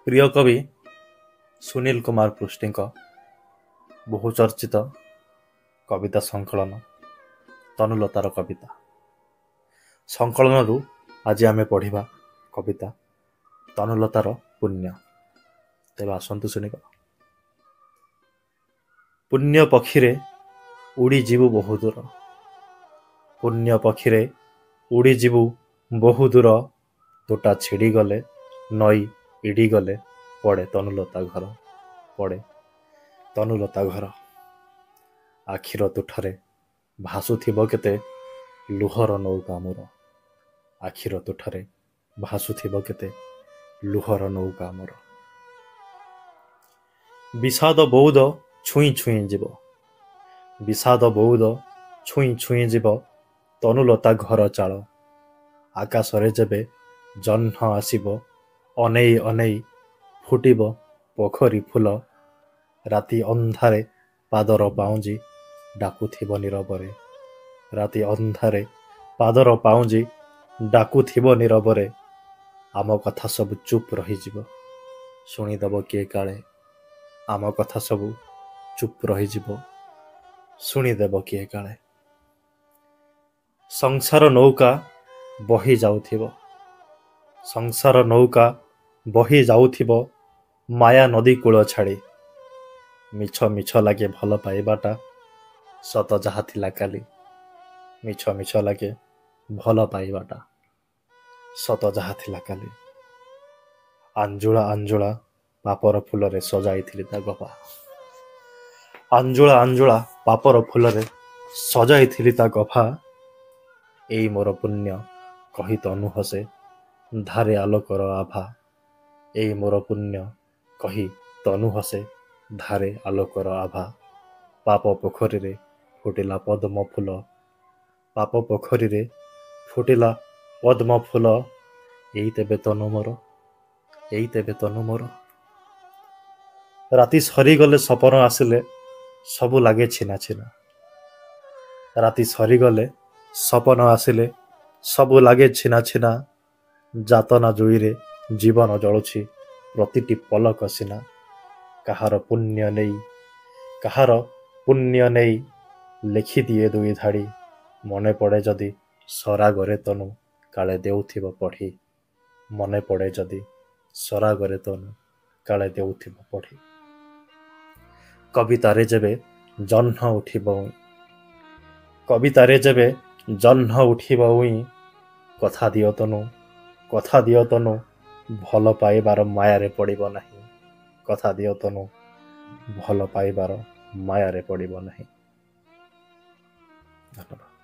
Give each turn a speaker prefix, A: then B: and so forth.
A: प्रिय कवि सुनील कुमार पृष्टि बहुचर्चित कविता संकलन तनुलतार कविता संकलन आज आमे पढ़िबा कविता तनुलतार पुण्य। तेबे आसंतु शुणिबा। पुण्य पक्षीरे उड़ी जीवु बहु दूर, पुण्य पक्षीरे उड़ी जीवु बहु दूर, तोटा छिड़ी गले नई इड़ी गले पड़े तनुलता घर, पड़े तनुलता घर। आखिर तुठरे भासुथिब केते लुहर नौका मोर, आखिर तुठरे भासुथिब केते लुहर नौका मोर। विषाद बौद छुई छुई जीव, विषाद बौद छुई छुई जीव, तनुलता घर चाल। आकाशरे जेबे जह्न आसिब अनेई अनेई फुटिब पोखरी फूल। राति अंधारे पादर पाउंजी डाकुथिब नीरबरे, राति अंधारे पादर पाउंजी डाकुथिब नीरबरे। आम कथा सब चुप रहीजिब शुणीदेव किए काले, आम कथा सब चुप रहीजिब शुणीदेव किए काले। संसार नौका बही जाउथिब, संसार नौका बही जाउथिब माया नदी कूल छाड़ी। मिछ मिछ लागे भल पाइबाटा सत जहा थिला काली, मिछ मिछ लागे भल पाइबाटा सत जहा थिला काली। आंजुला आंजुला पापर फूलरे सजाइथिली ता गभा, आंजुला आंजुला पापर फूलरे सजाइथिली ता गभा। एई मोर पुण्य कही तनु हसे धारे आलोकर आभा, एई मोर पुण्य कही तनु हसे धारे आलोकर आभा। पाप पोखरी रे फुटिला पद्म फूल, पाप पोखरी रे फुटिला पद्म फूल। एई तेबे तनु मोर, एई तेबे तनु मोर। राति सरीगले सपन आसिले सबु लागे छिना छिना, राति सरीगले सपन आसिले सबु लागे छिना छिना। जातना जुईरे जीवन जलुछि प्रतिटी पलक सिना। कहार पुण्य नेई, कहार पुण्य नेई लिखि दिए दुई धाड़ी। मने पड़े जदि सरागरे तनु काले देउथिब पढ़ी, मने पड़े जदि सरागरे तनु काले देउथिब पढ़ी। कवितारे जेबे जह्न उठिब उई, कवितारे जेबे जह्न उठिब उई। कथा दियो तनु, कथा दियो तनु भल पाइबार मायारे पड़िब नाही, कथा दियो तनु भल पाइबार मायारे पड़िब नाही। धन्यवाद।